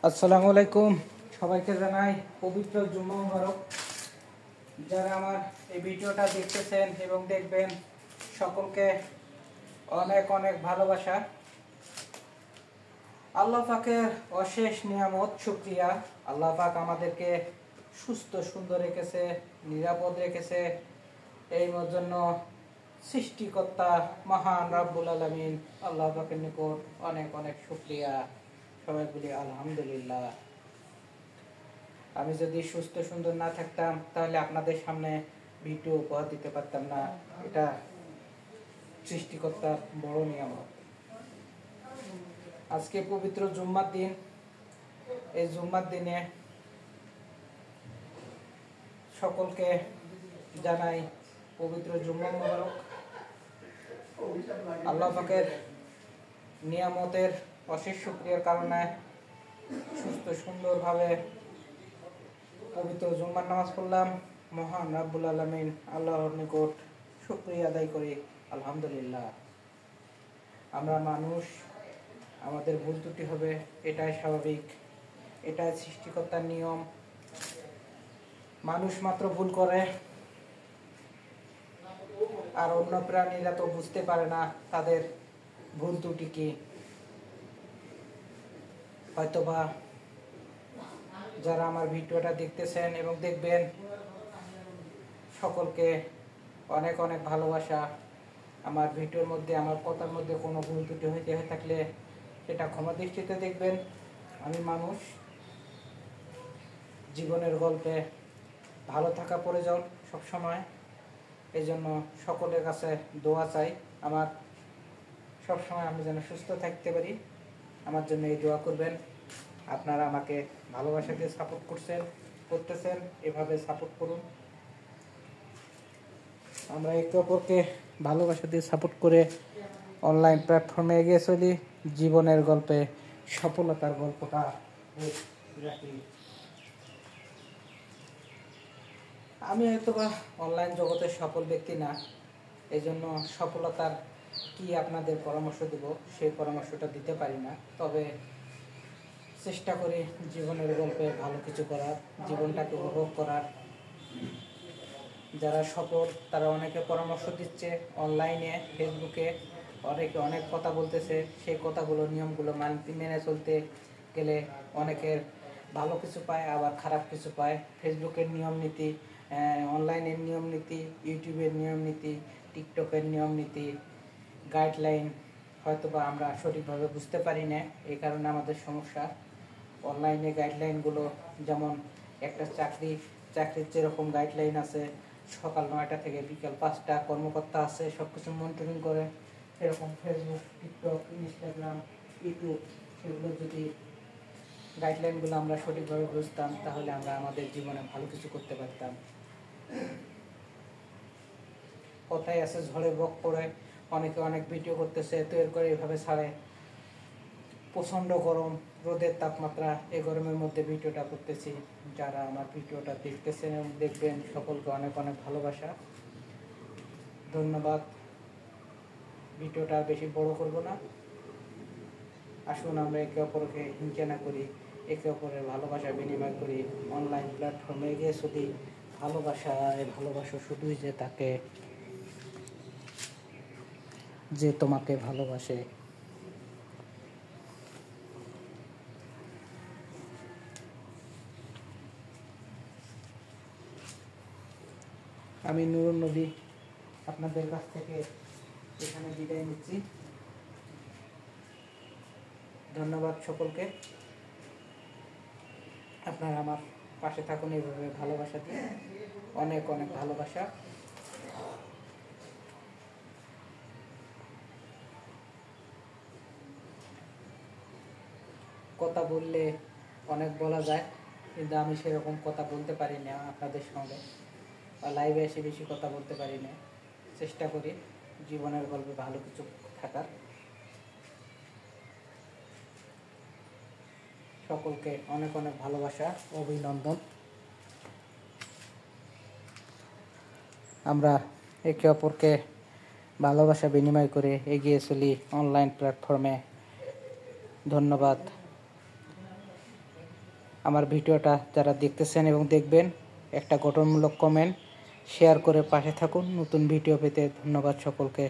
আসসালামু আলাইকুম, সবাইকে জানাই পবিত্র জুম্মা মুবারক। যারা আমার এই ভিডিওটা দেখতেছেন এবং দেখবেন, সকলকে অনেক অনেক ভালোবাসা। আল্লাহ পাকের অশেষ নিয়ামত, শুকরিয়া। আল্লাহ পাক আমাদেরকে সুস্থ সুন্দর রেখেছে, নিরাপদ রেখেছে। এই জন্য সৃষ্টিকর্তা মহান রব্বুল আলামিন আল্লাহ পাকের নিকট অনেক অনেক শুকরিয়া। সবাই বলি আলহামদুলিল্লাহ। আমি যদি সুস্থ সুন্দর না থাকতাম তাহলে আপনাদের সামনে ভিডিও উপহার দিতে পারতাম না। এটা সৃষ্টিকর্তার বড় নিয়ামত। আজকে পবিত্র জুম্মার দিন। এই জুম্মার দিনে সকলকে জানাই পবিত্র জুম্মা মুবারক। আল্লাহ পাকের নিয়ামতের অশেষ শুকরিয়ার কারণে সুস্থ সুন্দরভাবে পবিত্র জুম্মার নামাজ পড়লাম। মহান রব্বুল আলামিন আল্লাহর নিকট শুকরিয়া আদায় করি, আলহামদুলিল্লাহ। আমরা মানুষ, আমাদের ভুল ত্রুটি হবে, এটাই স্বাভাবিক, এটাই সৃষ্টিকর্তার নিয়ম। মানুষ মাত্র ভুল করে, আর অন্য প্রাণীরা তো বুঝতে পারে না তাদের ভুল ত্রুটি কি। হয়তোবা যারা আমার ভিডিওটা দেখতেছেন এবং দেখবেন, সকলকে অনেক অনেক ভালোবাসা। আমার ভিডিওর মধ্যে, আমার কথার মধ্যে কোনো ভুল ত্রুটি হয়ে থাকলে সেটা ক্ষমা দৃষ্টিতে দেখবেন। আমি মানুষ, জীবনের গল্পে ভালো থাকা প্রয়োজন সবসময়। এই জন্য সকলের কাছে দোয়া চাই আমার, সবসময় আমি যেন সুস্থ থাকতে পারি। আমার জন্য এই দোয়া করবেন। আপনারা আমাকে ভালোবাসা দিয়ে সাপোর্ট করতেছেন, এভাবে সাপোর্ট করুন। আমরা একে অপরকে ভালোবাসা দিয়ে সাপোর্ট করে অনলাইন প্ল্যাটফর্মে এগিয়ে চলি। জীবনের গল্পে সফলতার গল্পটা রাখি। আমি হয়তো বা অনলাইন জগতের সফল ব্যক্তি না, এই জন্য সফলতার কি আপনাদের পরামর্শ দেব সেই পরামর্শটা দিতে পারি না। তবে চেষ্টা করি জীবনের গল্পে ভালো কিছু করার, জীবনটাকে উপভোগ করার। যারা সফল তারা অনেকে পরামর্শ দিচ্ছে অনলাইনে, ফেসবুকে অনেকে অনেক কথা বলতেছে। সেই কথাগুলো, নিয়মগুলো মেনে চলতে গেলে অনেকের ভালো কিছু পায়, আবার খারাপ কিছু পায়। ফেসবুকের নিয়ম নীতি, অনলাইনের নিয়ম নীতি, ইউটিউবের নিয়ম নীতি, টিকটকের নিয়ম নীতি, গাইডলাইন হয়তোবা আমরা সঠিকভাবে বুঝতে পারি না, এই কারণে আমাদের সমস্যা। অনলাইনে গাইডলাইনগুলো যেমন একটা চাকরির যেরকম গাইডলাইন আছে, সকাল 9টা থেকে বিকাল 5টা কর্মকর্তা আছে, সব কিছু মনিটরিং করে। এরকম ফেসবুক, টিকটক, ইনস্টাগ্রাম, ইউটিউব, সেগুলো যদি গাইডলাইনগুলো আমরা সঠিকভাবে বুঝতাম তাহলে আমরা আমাদের জীবনে ভালো কিছু করতে পারতাম। কথাই আছে ঝড়ে বক পড়ে, অনেকে অনেক ভিডিও করতেছে, তৈরি করে এভাবে ছাড়ে। প্রচণ্ড গরম, রোদের তাপমাত্রা, এই গরমের মধ্যে ভিডিওটা করতেছি। যারা আমার ভিডিওটা দেখতেছেন এবং দেখবেন, সকলকে অনেক অনেক ভালোবাসা, ধন্যবাদ। ভিডিওটা বেশি বড় করব না। আসুন আমরা একে অপরকে হিংসা না করি, একে অপরের ভালোবাসা বিনিময় করি। অনলাইন প্ল্যাটফর্মে এগিয়ে শুধু ভালোবাসো শুধুই যে তাকে যে তোমাকে ভালোবাসে। আমি নুরুন নবী আপনাদের কাছ থেকে এখানে বিদায় নিচ্ছি। ধন্যবাদ সকলকে। আপনারা আমার পাশে থাকুন, এইভাবে ভালোবাসা দিয়ে, অনেক অনেক ভালোবাসা। কথা বললে অনেক বলা যায়, কিন্তু আমি সেরকম কথা বলতে পারি না আপনাদের সঙ্গে, বা লাইভে এসে বেশি কথা বলতে পারি না। চেষ্টা করি জীবনের গল্পে ভালো কিছু থাকার। সকলকে অনেক অনেক ভালোবাসা, অভিনন্দন। আমরা একে অপরকে ভালোবাসা বিনিময় করে এগিয়ে চলি অনলাইন প্ল্যাটফর্মে। ধন্যবাদ। আমার ভিডিওটা যারা দেখতেছেন এবং দেখবেন, একটা গঠনমূলক কমেন্ট শেয়ার করে পাশে থাকুন। নতুন ভিডিও পেতে ধন্যবাদ সকলকে।